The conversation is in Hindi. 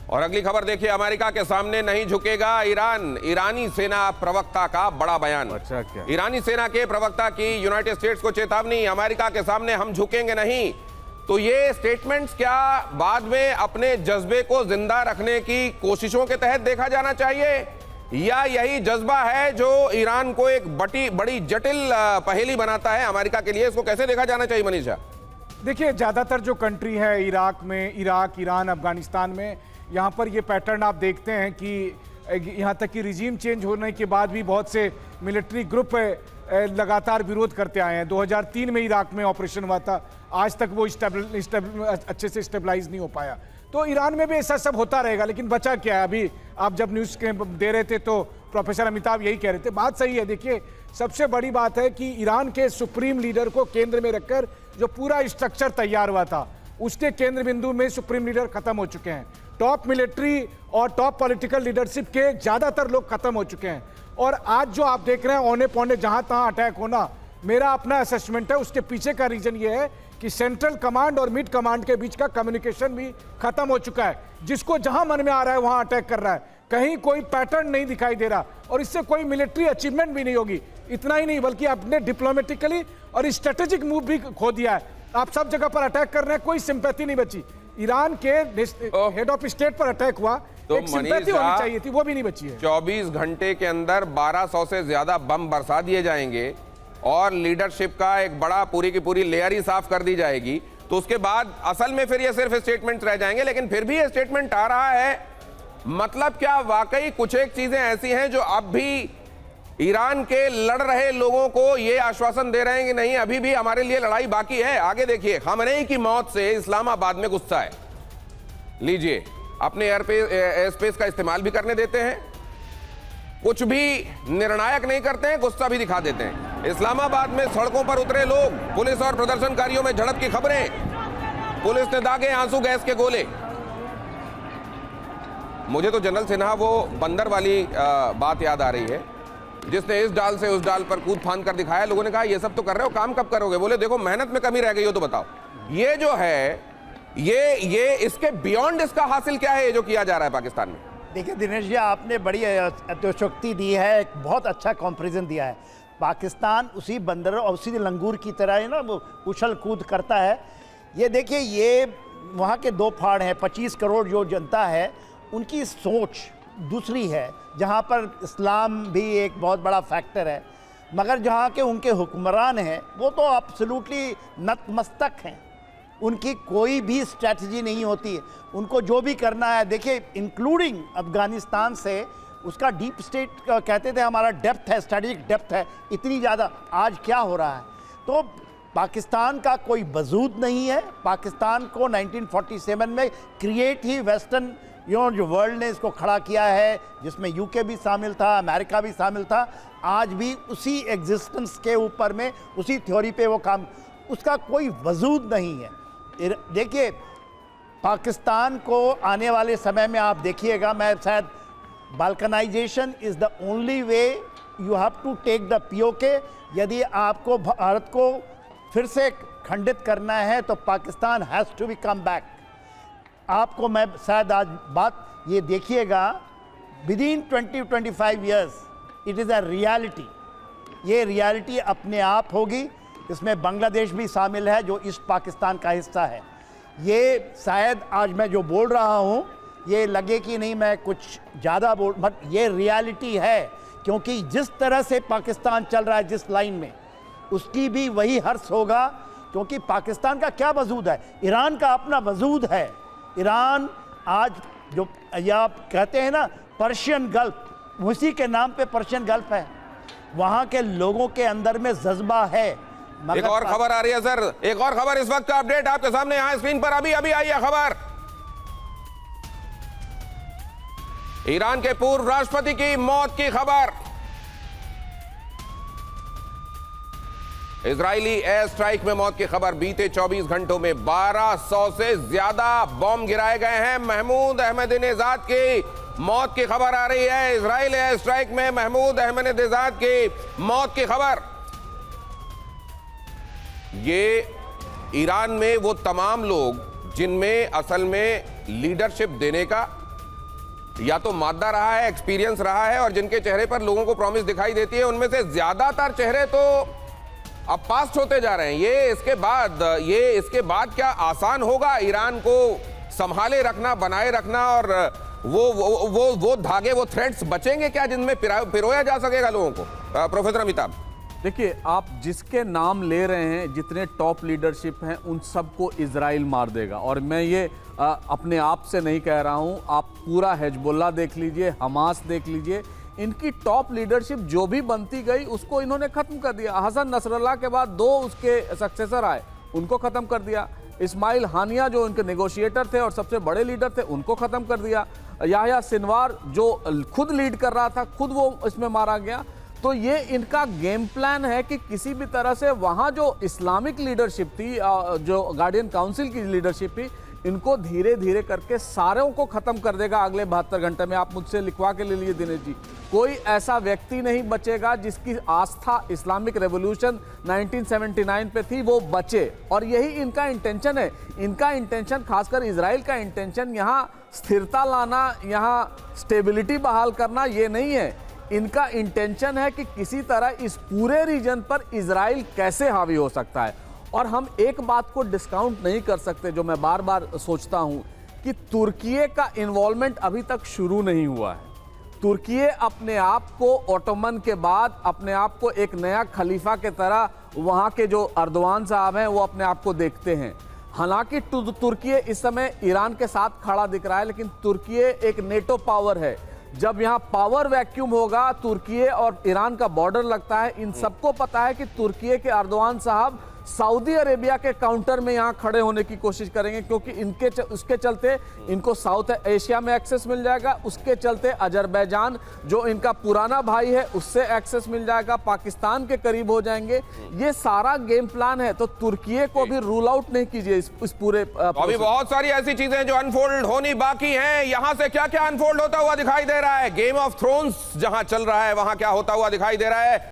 और अगली खबर देखिए, अमेरिका के सामने नहीं झुकेगा ईरान। ईरानी सेना प्रवक्ता का बड़ा बयान। अच्छा, क्या? ईरानी सेना के प्रवक्ता की यूनाइटेड स्टेट्स को चेतावनी, अमेरिका के सामने हम झुकेंगे नहीं। तो ये स्टेटमेंट्स क्या बाद में अपने जज्बे को जिंदा रखने की कोशिशों के तहत देखा जाना चाहिए, या यही जज्बा है जो ईरान को एक बड़ी जटिल पहेली बनाता है अमेरिका के लिए? इसको कैसे देखा जाना चाहिए मनीषा? देखिए, ज्यादातर जो कंट्री है इराक में, इराक, ईरान, अफगानिस्तान में, यहाँ पर ये पैटर्न आप देखते हैं कि यहाँ तक कि रिजीम चेंज होने के बाद भी बहुत से मिलिट्री ग्रुप लगातार विरोध करते आए हैं। 2003 में इराक में ऑपरेशन हुआ था, आज तक वो अच्छे से स्टेबलाइज नहीं हो पाया। तो ईरान में भी ऐसा सब होता रहेगा, लेकिन बचा क्या है? अभी आप जब न्यूज़ दे रहे थे तो प्रोफेसर अमिताभ यही कह रहे थे, बात सही है। देखिए, सबसे बड़ी बात है कि ईरान के सुप्रीम लीडर को केंद्र में रखकर जो पूरा स्ट्रक्चर तैयार हुआ था, उसके केंद्र बिंदु में सुप्रीम लीडर खत्म हो चुके हैं। टॉप मिलिट्री और टॉप पॉलिटिकल लीडरशिप के ज्यादातर लोग खत्म हो चुके हैं। और आज जो आप देख रहे हैं औने पौने जहां तहां अटैक होना, मेरा अपना असेसमेंट है, उसके पीछे का रीजन ये है कि सेंट्रल कमांड और मिड कमांड के बीच का कम्युनिकेशन भी खत्म हो चुका है। जिसको जहां मन में आ रहा है वहां अटैक कर रहा है, कहीं कोई पैटर्न नहीं दिखाई दे रहा, और इससे कोई मिलिट्री अचीवमेंट भी नहीं होगी। इतना ही नहीं, बल्कि आपने डिप्लोमेटिकली और स्ट्रेटेजिक मूव भी खो दिया है। आप सब जगह पर अटैक कर रहे हैं, कोई सिंपैथी नहीं बची। ईरान के हेड ऑफ स्टेट पर अटैक हुआ, तो एक सिंपैथी होनी चाहिए थी, वो भी नहीं बची है। 24 घंटे के अंदर 1200 से ज्यादा बम बरसा दिए जाएंगे और लीडरशिप का एक बड़ा पूरी की पूरी लेयर ही साफ कर दी जाएगी। तो उसके बाद असल में फिर ये सिर्फ स्टेटमेंट रह जाएंगे, लेकिन फिर भी ये स्टेटमेंट आ रहा है। मतलब क्या वाकई कुछ एक चीजें ऐसी हैं जो अब भी ईरान के लड़ रहे लोगों को ये आश्वासन दे रहे हैं कि नहीं, अभी भी हमारे लिए लड़ाई बाकी है। आगे देखिए, खamenei की मौत से इस्लामाबाद में गुस्सा है। लीजिए, अपने एयर स्पेस का इस्तेमाल भी करने देते हैं, कुछ भी निर्णायक नहीं करते हैं, गुस्सा भी दिखा देते हैं। इस्लामाबाद में सड़कों पर उतरे लोग, पुलिस और प्रदर्शनकारियों में झड़प की खबरें, पुलिस ने दागे आंसू गैस के गोले। मुझे तो जनरल सिन्हा वो बंदर वाली बात याद आ रही है, जिसने इस डाल से उस डाल पर कूद फांद कर दिखाया। लोगों ने कहा ये सब तो कर रहे हो, काम कब करोगे? बोले देखो मेहनत में कमी रह गई हो तो बताओ। ये जो है ये इसके बियॉन्ड इसका हासिल क्या है, ये जो किया जा रहा है पाकिस्तान में? देखिए दिनेश जी, आपने बड़ी अतिशयोक्ति दी है, एक बहुत अच्छा कंपैरिजन दिया है। पाकिस्तान उसी बंदर और उसी लंगूर की तरह है ना, वो उछल कूद करता है। ये देखिए, ये वहाँ के दो फाड़ हैं, 25 करोड़ जो जनता है उनकी सोच दूसरी है, जहाँ पर इस्लाम भी एक बहुत बड़ा फैक्टर है। मगर जहाँ के उनके हुक्मरान हैं वो तो एब्सोल्युटली नतमस्तक हैं, उनकी कोई भी स्ट्रैटेजी नहीं होती है। उनको जो भी करना है, देखिए इंक्लूडिंग अफगानिस्तान से उसका डीप स्टेट कहते थे हमारा डेप्थ है, स्ट्रैटेजिक डेप्थ है इतनी ज़्यादा। आज क्या हो रहा है? तो पाकिस्तान का कोई वजूद नहीं है। पाकिस्तान को 1947 में क्रिएट ही वेस्टर्न जो वर्ल्ड ने इसको खड़ा किया है, जिसमें यूके भी शामिल था, अमेरिका भी शामिल था। आज भी उसी एग्जिस्टेंस के ऊपर में, उसी थ्योरी पे वो काम, उसका कोई वजूद नहीं है। देखिए, पाकिस्तान को आने वाले समय में आप देखिएगा, मैं शायद balkanization is the only way you have to take the PoK. यदि आपको भारत को फिर से खंडित करना है तो Pakistan has to be come back. आपको मैं शायद आज बात ये देखिएगा, within 20-25 years it is a reality. ये रियलिटी अपने आप होगी। इसमें बांग्लादेश भी शामिल है जो ईस्ट पाकिस्तान का हिस्सा है। ये शायद आज मैं जो बोल रहा हूँ ये लगे कि नहीं मैं कुछ ज़्यादा बोल, बट ये रियलिटी है, क्योंकि जिस तरह से पाकिस्तान चल रहा है जिस लाइन में, उसकी भी वही हर्ष होगा। क्योंकि पाकिस्तान का क्या वजूद है? ईरान का अपना वजूद है। ईरान आज जो या आप कहते हैं ना पर्शियन गल्फ, उसी के नाम पे पर्शियन गल्फ है। वहाँ के लोगों के अंदर में जज्बा है। एक और खबर आ रही है सर, एक और खबर इस वक्त का अपडेट आपके सामने यहाँ स्क्रीन पर अभी अभी आई है खबर। ईरान के पूर्व राष्ट्रपति की मौत की खबर। इजरायली एयर स्ट्राइक में मौत की खबर। बीते 24 घंटों में 1200 से ज्यादा बॉम्ब गिराए गए हैं। महमूद अहमदीनेजाद की मौत की खबर आ रही है। इजरायल एयर स्ट्राइक में महमूद अहमदीनेजाद की मौत की खबर। ये ईरान में वो तमाम लोग जिनमें असल में लीडरशिप देने का, या तो मादा रहा है, एक्सपीरियंस रहा है, और जिनके चेहरे पर लोगों को प्रॉमिस दिखाई देती है उनमें से ज्यादातर चेहरे तो अब पास्ट होते जा रहे हैं। ये इसके बाद क्या आसान होगा ईरान को संभाले रखना, बनाए रखना, और वो धागे, वो थ्रेड्स बचेंगे क्या जिनमें पिरोया जा सकेगा लोगों को? प्रोफेसर अमिताभ, देखिए, आप जिसके नाम ले रहे हैं, जितने टॉप लीडरशिप हैं, उन सबको इजराइल मार देगा। और मैं ये अपने आप से नहीं कह रहा हूं, आप पूरा हिजबुल्लाह देख लीजिए, हमास देख लीजिए, इनकी टॉप लीडरशिप जो भी बनती गई उसको इन्होंने खत्म कर दिया। हसन नसरल्लाह के बाद 2 उसके सक्सेसर आए, उनको खत्म कर दिया। इस्माइल हानिया जो उनके नेगोशिएटर थे और सबसे बड़े लीडर थे, उनको खत्म कर दिया। याह्या सिनवार जो खुद लीड कर रहा था, खुद वो इसमें मारा गया। तो ये इनका गेम प्लान है कि किसी भी तरह से वहाँ जो इस्लामिक लीडरशिप थी, जो गार्डियन काउंसिल की लीडरशिप थी, इनको धीरे धीरे करके सारों को खत्म कर देगा अगले 72 घंटे में। आप मुझसे लिखवा के ले लीजिए दिनेश जी, कोई ऐसा व्यक्ति नहीं बचेगा जिसकी आस्था इस्लामिक रेवोल्यूशन 1979 पे थी वो बचे। और यही इनका इंटेंशन है। इनका इंटेंशन, खासकर इजराइल का इंटेंशन, यहाँ स्थिरता लाना, यहाँ स्टेबिलिटी बहाल करना ये नहीं है। इनका इंटेंशन है कि किसी तरह इस पूरे रीजन पर इजराइल कैसे हावी हो सकता है। और हम एक बात को डिस्काउंट नहीं कर सकते, जो मैं बार बार सोचता हूं, कि तुर्की का इन्वॉल्वमेंट अभी तक शुरू नहीं हुआ है। तुर्की अपने आप को ओटोमन के बाद अपने आप को एक नया खलीफा के तरह, वहां के जो अर्दवान साहब हैं वो अपने आप को देखते हैं। हालांकि तुर्की इस समय ईरान के साथ खड़ा दिख रहा है, लेकिन तुर्की एक नेटो पावर है। जब यहाँ पावर वैक्यूम होगा, तुर्की और ईरान का बॉर्डर लगता है, इन सबको पता है कि तुर्की के अर्दवान साहब सऊदी अरेबिया के काउंटर में यहाँ खड़े होने की कोशिश करेंगे, क्योंकि उसके चलते इनको साउथ एशिया में एक्सेस मिल जाएगा। उसके चलते अजरबैजान जो इनका पुराना भाई है उससे एक्सेस मिल जाएगा, पाकिस्तान के करीब हो जाएंगे। ये सारा गेम प्लान है। तो तुर्की को भी रूल आउट नहीं कीजिए इस पूरे अभी बहुत सारी ऐसी चीजें जो अनफोल्ड होनी बाकी हैं। यहां से क्या क्या अनफोल्ड होता हुआ दिखाई दे रहा है? गेम ऑफ थ्रोन्स जहां चल रहा है वहां क्या होता हुआ दिखाई दे रहा है?